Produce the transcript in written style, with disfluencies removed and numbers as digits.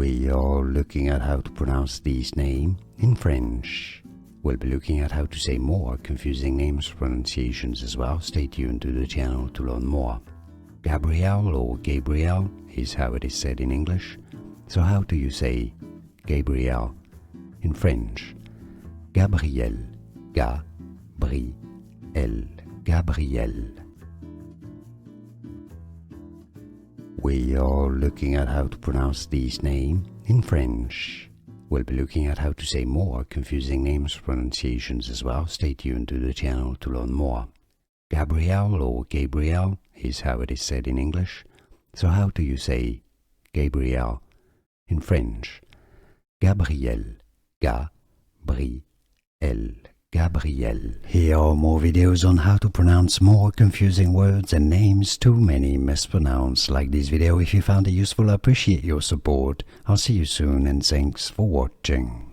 We are looking at how to pronounce this name in French. We'll be looking at how to say more confusing names pronunciations as well. Stay tuned to the channel to learn more. Gabriel or Gabriel is how it is said in English. So how do you say Gabriel in French? Gabriel, Ga-bri-el, Gabriel. We are looking at how to pronounce this name in French. We'll be looking at how to say more confusing names pronunciations as well. Stay tuned to the channel to learn more. Gabriel or Gabriel is how it is said in English. So how do you say Gabriel in French? Gabriel, Ga-bri-el, Gabriel. Here are more videos on how to pronounce more confusing words and names too many mispronounced. Like this video if you found it useful. I appreciate your support. I'll see you soon and thanks for watching.